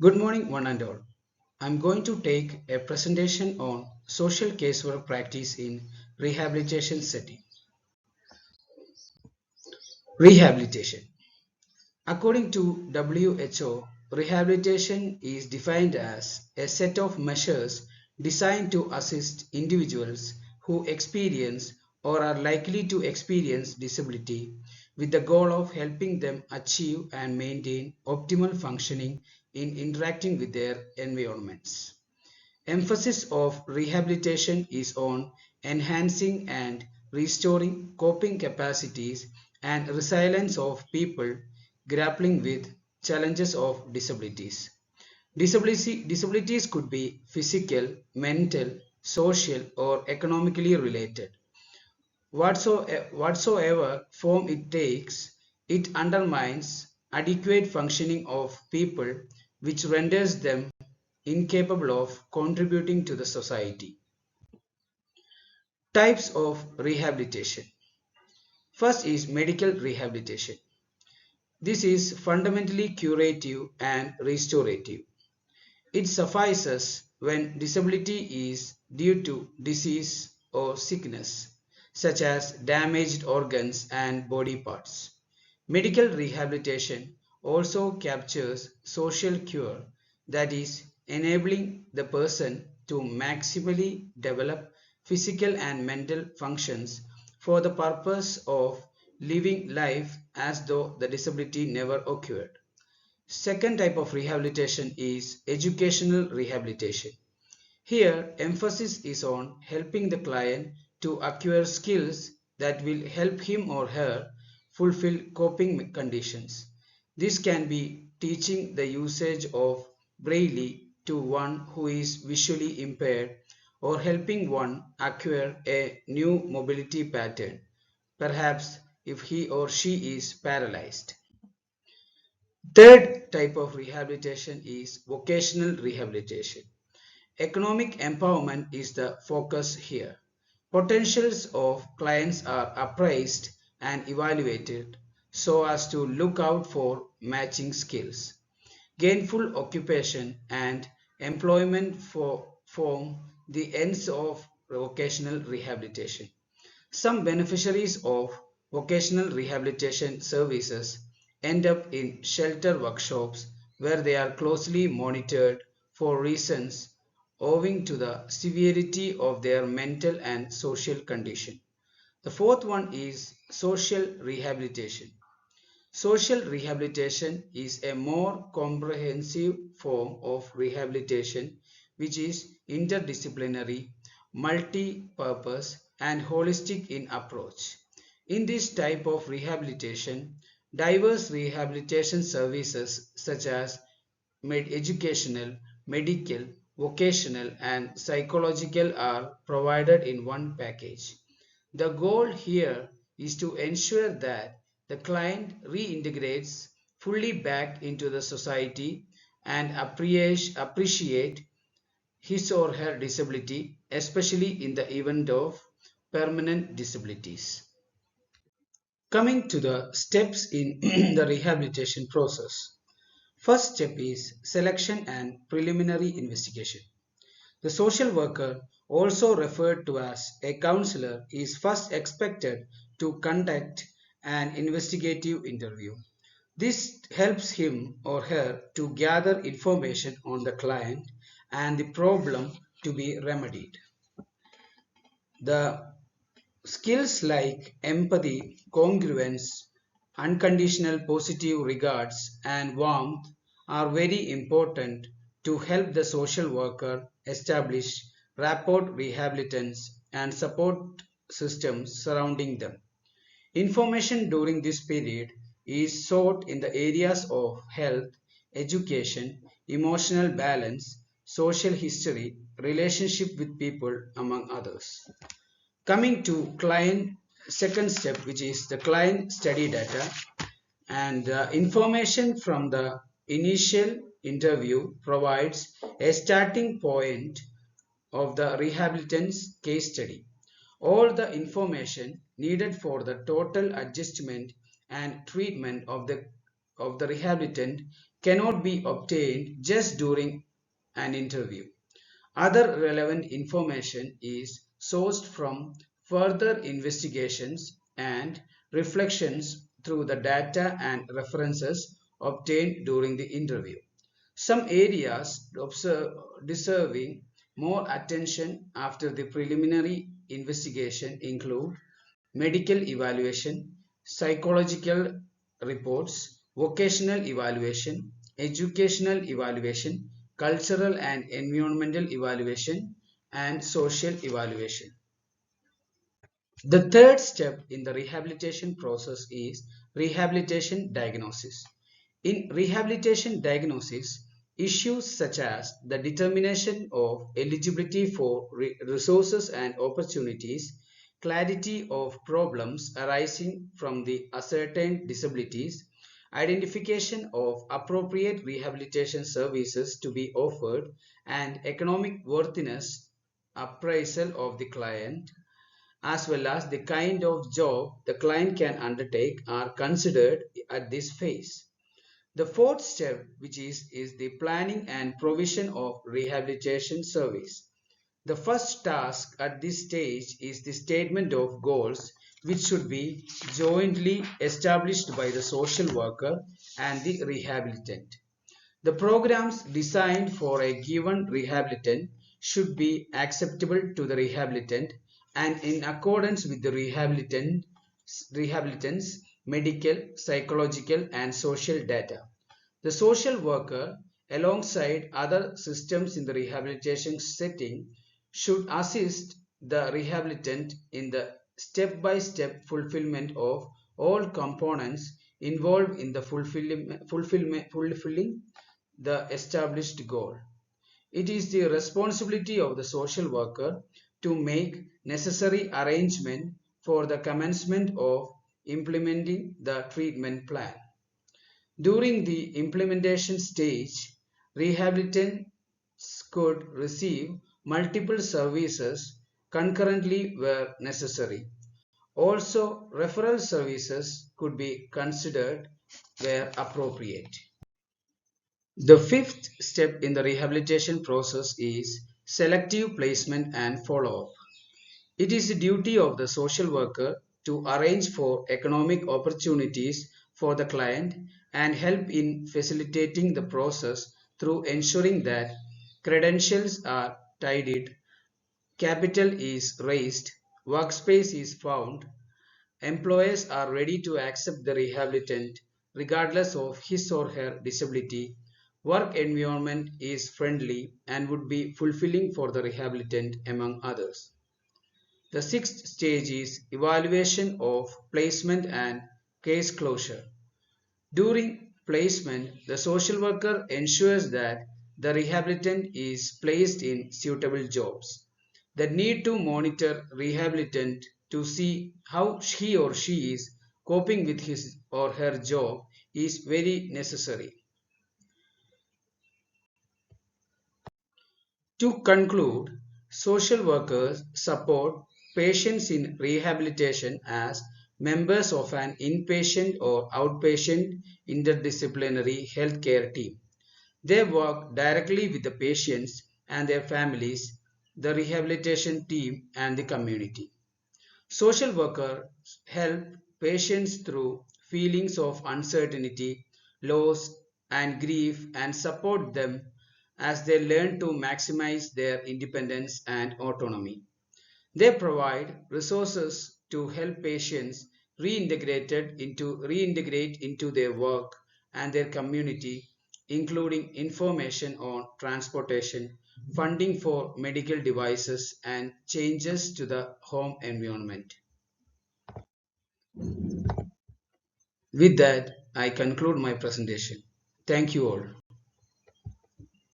Good morning, one and all. I'm going to take a presentation on social casework practice in rehabilitation setting. Rehabilitation. According to WHO, rehabilitation is defined as a set of measures designed to assist individuals who experience or are likely to experience disability with the goal of helping them achieve and maintain optimal functioning in interacting with their environments. Emphasis of rehabilitation is on enhancing and restoring coping capacities and resilience of people grappling with challenges of disabilities. Disabilities could be physical, mental, social, or economically related. Whatsoever form it takes, it undermines adequate functioning of people, which renders them incapable of contributing to the society. Types of rehabilitation. First is medical rehabilitation. This is fundamentally curative and restorative. It suffices when disability is due to disease or sickness, such as damaged organs and body parts. Medical rehabilitation also captures social cure, that is, enabling the person to maximally develop physical and mental functions for the purpose of living life as though the disability never occurred. Second type of rehabilitation is educational rehabilitation. Here, emphasis is on helping the client to acquire skills that will help him or her fulfill coping conditions. This can be teaching the usage of Braille to one who is visually impaired or helping one acquire a new mobility pattern, perhaps if he or she is paralyzed. Third type of rehabilitation is vocational rehabilitation. Economic empowerment is the focus here. Potentials of clients are appraised and evaluated so as to look out for matching skills. Gainful occupation and employment form the ends of vocational rehabilitation. Some beneficiaries of vocational rehabilitation services end up in shelter workshops where they are closely monitored for reasons owing to the severity of their mental and social condition. The fourth one is social rehabilitation. Social rehabilitation is a more comprehensive form of rehabilitation which is interdisciplinary, multi-purpose, and holistic in approach. In this type of rehabilitation, diverse rehabilitation services such as educational, medical, vocational, and psychological are provided in one package. The goal here is to ensure that the client reintegrates fully back into the society and appreciate his or her disability, especially in the event of permanent disabilities. Coming to the steps in the rehabilitation process. First step is selection and preliminary investigation. The social worker, also referred to as a counselor, is first expected to conduct an investigative interview. This helps him or her to gather information on the client and the problem to be remedied. The skills like empathy, congruence, unconditional positive regards, and warmth are very important to help the social worker establish rapport rehabilitants and support systems surrounding them. Information during this period is sought in the areas of health, education, emotional balance, social history, relationship with people, among others. Coming to client second step, which is the client study data, and information from the initial interview provides a starting point of the rehabilitant's case study. All the information needed for the total adjustment and treatment of the rehabilitant cannot be obtained just during an interview. Other relevant information is sourced from further investigations and reflections through the data and references obtained during the interview. Some areas deserving more attention after the preliminary investigation include medical evaluation, psychological reports, vocational evaluation, educational evaluation, cultural and environmental evaluation, and social evaluation. The third step in the rehabilitation process is rehabilitation diagnosis. In rehabilitation diagnosis, issues such as the determination of eligibility for resources and opportunities, clarity of problems arising from the ascertained disabilities, identification of appropriate rehabilitation services to be offered, and economic worthiness appraisal of the client as well as the kind of job the client can undertake are considered at this phase. The fourth step, which is the planning and provision of rehabilitation service. The first task at this stage is the statement of goals, which should be jointly established by the social worker and the rehabilitant. The programs designed for a given rehabilitant should be acceptable to the rehabilitant and in accordance with the rehabilitant's medical, psychological, and social data. The social worker, alongside other systems in the rehabilitation setting, should assist the rehabilitant in the step-by-step fulfillment of all components involved in the fulfilling the established goal. It is the responsibility of the social worker to make necessary arrangement for the commencement of implementing the treatment plan. During the implementation stage, rehabilitants could receive multiple services concurrently where necessary. Also, referral services could be considered where appropriate. The fifth step in the rehabilitation process is selective placement and follow-up. It is the duty of the social worker to arrange for economic opportunities for the client and help in facilitating the process through ensuring that credentials are tidied, capital is raised, workspace is found, employers are ready to accept the rehabilitant regardless of his or her disability. Work environment is friendly and would be fulfilling for the rehabilitant, among others. The sixth stage is evaluation of placement and case closure. During placement, the social worker ensures that the rehabilitant is placed in suitable jobs. The need to monitor rehabilitant to see how he or she is coping with his or her job is very necessary. To conclude, social workers support patients in rehabilitation as members of an inpatient or outpatient interdisciplinary healthcare team. They work directly with the patients and their families, the rehabilitation team, and the community. Social workers help patients through feelings of uncertainty, loss, and grief and support them as they learn to maximize their independence and autonomy. They provide resources to help patients reintegrate into their work and their community, including information on transportation, funding for medical devices, and changes to the home environment. With that, I conclude my presentation. Thank you all.